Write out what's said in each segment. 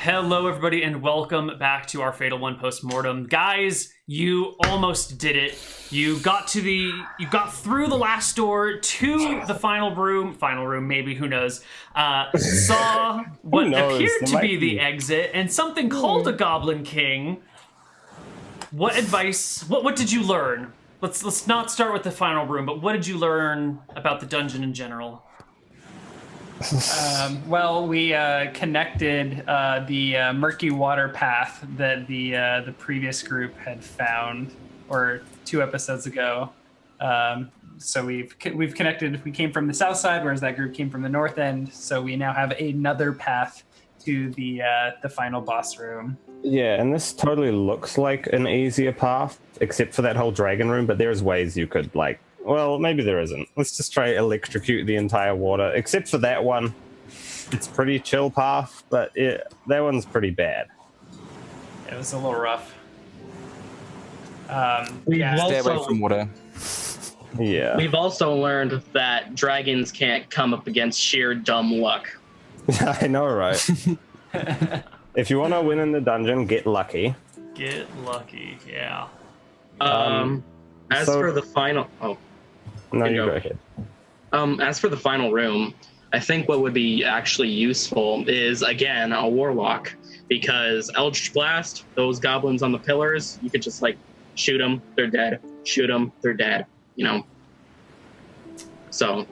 Hello, everybody, and welcome back to our Fatal One post-mortem. Guys, you almost did it. You got through the last door to the final room, maybe, who knows. Saw what appeared to be the exit, and something called a Goblin King. What did you learn? Let's not start with the final room, but what did you learn about the dungeon in general? Well, we connected the murky water path that the previous group had found, or 2 episodes ago. So we've connected. We came from the south side, whereas that group came from the north end. So we now have another path to the final boss room. Yeah, and this totally looks like an easier path, except for that whole dragon room. But there's ways you could Well, maybe there isn't. Let's just try electrocute the entire water, except for that one. It's pretty chill path, but that one's pretty bad. It was a little rough. Stay away from water. Yeah. We've also learned that dragons can't come up against sheer dumb luck. I know, right? If you want to win in the dungeon, get lucky. Get lucky, yeah. As for the final... Oh. No, you go ahead. As for the final room, I think what would be actually useful is, again, a warlock. Because Eldritch Blast, those goblins on the pillars, you could just, shoot them, they're dead. Shoot them, they're dead. So...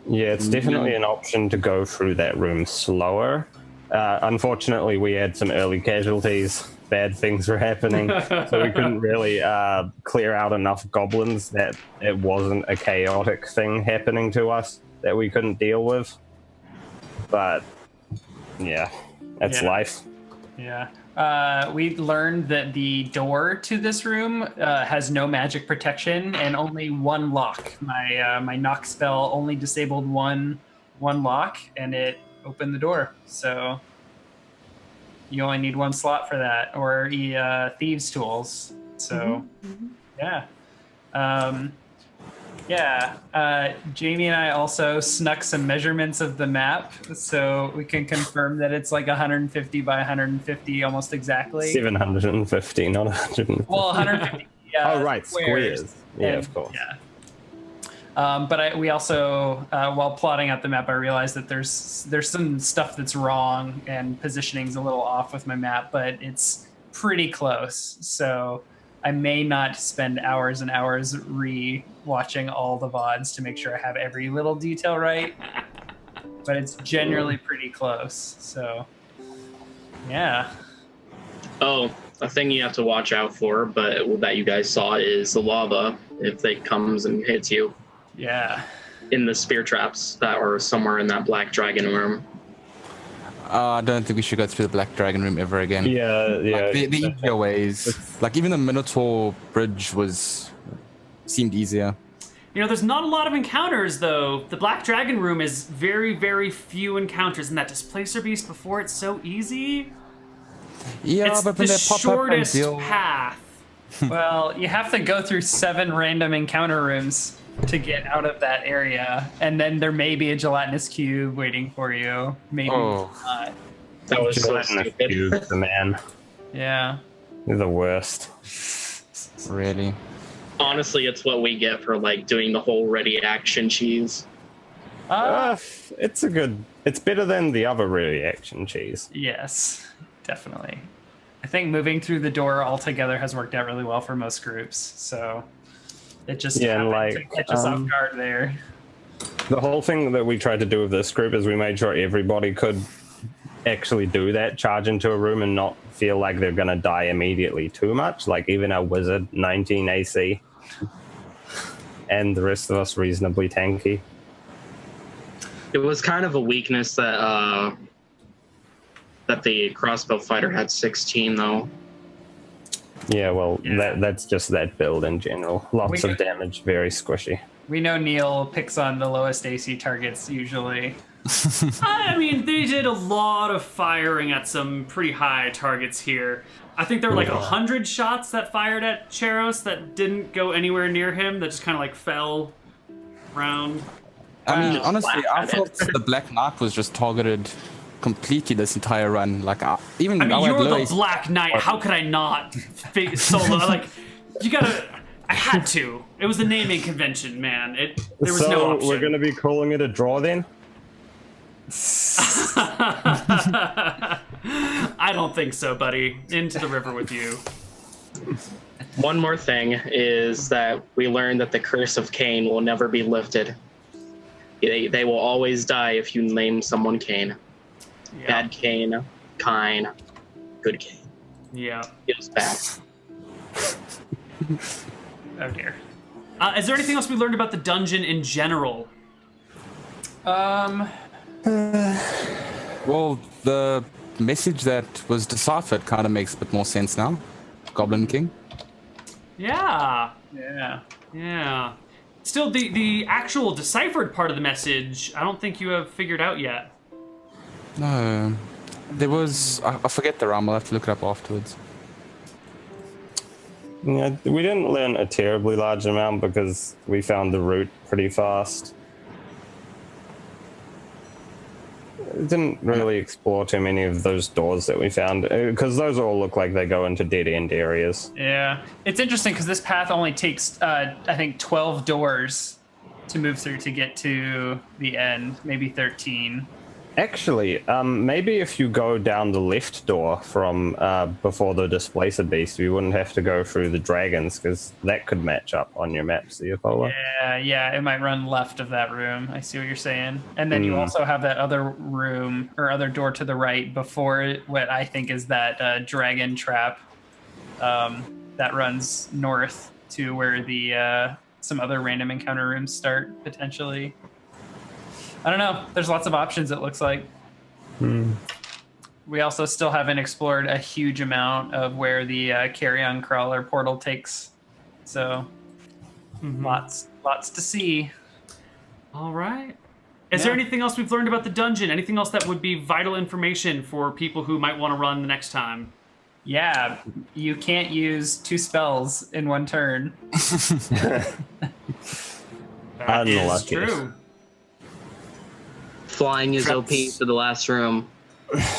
Yeah, it's definitely an option to go through that room slower. Unfortunately, we had some early casualties. Bad things were happening, so we couldn't really clear out enough goblins that it wasn't a chaotic thing happening to us that we couldn't deal with. But, yeah, that's life. Yeah. We learned that the door to this room has no magic protection and only one lock. My knock spell only disabled one lock, and it opened the door. So you only need 1 slot for that, or thieves' tools. So, yeah. Jamie and I also snuck some measurements of the map, so we can confirm that it's 150 by 150 almost exactly. 750, not 150. Well, 150. Oh, right, squares. Yeah, of course. Yeah. But we also, while plotting out the map, I realized that there's some stuff that's wrong and positioning's a little off with my map, but it's pretty close. So I may not spend hours and hours re-watching all the VODs to make sure I have every little detail right. But it's generally pretty close. So, yeah. Oh, a thing you have to watch out for, but that you guys saw, is the lava if it comes and hits you. Yeah. In the spear traps that are somewhere in that black dragon room. I don't think we should go through the Black Dragon Room ever again. Yeah. The easier ways. Even the Minotaur bridge seemed easier. There's not a lot of encounters, though. The Black Dragon Room is very, very few encounters, and that Displacer Beast before it's so easy. Yeah, it's but when the they pop shortest up and path. Well, you have to go through 7 random encounter rooms to get out of that area, and then there may be a gelatinous cube waiting for you. Maybe not. That was so Gelatinous stupid. cubes, man. Yeah. They're the worst. Really? Honestly, it's what we get for doing the whole ready action cheese. It's better than the other ready action cheese. Yes, definitely. I think moving through the door altogether has worked out really well for most groups, so it just happened to catch us off guard there. The whole thing that we tried to do with this group is we made sure everybody could actually do that, charge into a room and not feel like they're going to die immediately too much. Even our wizard, 19 AC, and the rest of us reasonably tanky. It was kind of a weakness that the crossbow fighter had 16, though. Yeah, well, that's just that build in general. Lots of damage, very squishy. We know Neal picks on the lowest AC targets usually. I mean, they did a lot of firing at some pretty high targets here. I think there were 100 shots that fired at Cheros that didn't go anywhere near him, that just kind of fell around. I mean, honestly, I thought the Black Knight was just targeted completely this entire run. Like even I mean, had you're low the AC Black Knight. How could I not solo? Like, you gotta. I had to. It was the naming convention, man. There was so no option. we're going to be calling it a draw then? I don't think so, buddy. Into the river with you. One more thing is that we learned that the curse of Cain will never be lifted. They will always die if you name someone Cain. Yeah. Bad Cain, Kine, good Cain. Yeah. Feels bad. Oh dear. Is there anything else we learned about the dungeon in general? Well, the message that was deciphered kind of makes a bit more sense now. Goblin King. Yeah. Yeah. Yeah. Still, the actual deciphered part of the message, I don't think you have figured out yet. No. There was... I forget the realm. I'll have to look it up afterwards. Yeah, we didn't learn a terribly large amount because we found the route pretty fast. Didn't really explore too many of those doors that we found because those all look like they go into dead-end areas. Yeah. It's interesting because this path only takes, I think, 12 doors to move through to get to the end, maybe 13. Actually, maybe if you go down the left door from before the Displacer Beast, you wouldn't have to go through the dragons, because that could match up on your map, see if Yeah, it might run left of that room. I see what you're saying. And then you also have that other room, or other door to the right before what I think is that dragon trap that runs north to where the some other random encounter rooms start, potentially. I don't know. There's lots of options, it looks like. We also still haven't explored a huge amount of where the carrion crawler portal takes. So, lots to see. All right. Is there anything else we've learned about the dungeon? Anything else that would be vital information for people who might want to run the next time? Yeah, you can't use 2 spells in 1 turn. That is Unlucky. true. Flying is OP for the last room.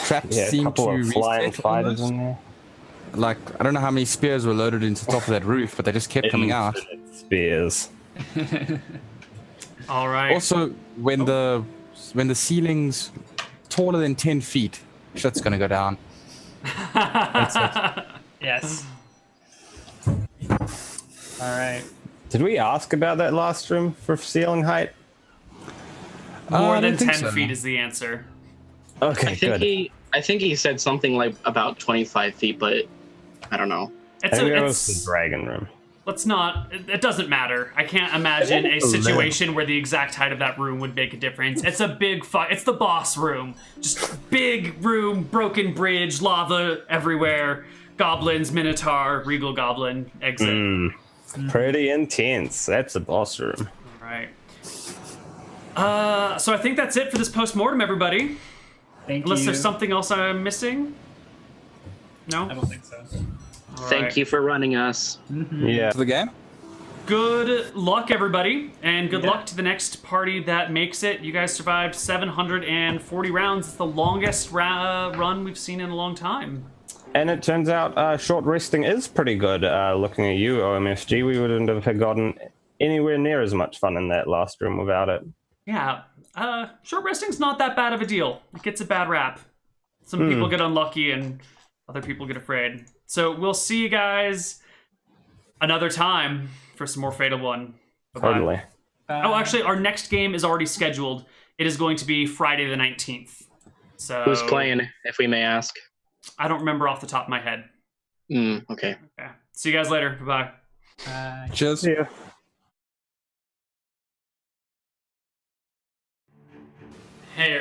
Traps Yeah, a seem couple to of flying reset fighters almost. in there. Like, I don't know how many spears were loaded into the top of that roof, but they just kept coming out. Infinite spears. All right. Also, when the ceiling's taller than 10 feet, shit's gonna go down. That's it. Yes. All right. Did we ask about that last room for ceiling height? More I than don't think 10 so. feet is the answer. Okay, I think he said something like about 25 feet, but I don't know. I think that was the dragon room. Let's not. It doesn't matter. I can't imagine a situation where the exact height of that room would make a difference. It's a big fight. It's the boss room. Just big room, broken bridge, lava everywhere, goblins, minotaur, regal goblin, exit. Pretty intense. That's a boss room. All right. So I think that's it for this post-mortem, everybody. Thank Unless you. there's something else I'm missing. No? I don't think so. All Thank right. you for running us. Yeah. To the game? Good luck, everybody, and good luck to the next party that makes it. You guys survived 740 rounds. It's the longest run we've seen in a long time. And it turns out short resting is pretty good. Looking at you, OMFG, we wouldn't have gotten anywhere near as much fun in that last room without it. Yeah, short resting's not that bad of a deal. It gets a bad rap. Some people get unlucky and other people get afraid. So we'll see you guys another time for some more Fatal 1. Bye-bye. Totally. Oh, actually, our next game is already scheduled. It is going to be Friday the 19th. So Who's playing, if we may ask? I don't remember off the top of my head. Okay. Okay. See you guys later. Bye-bye. Cheers. Yeah. Hey,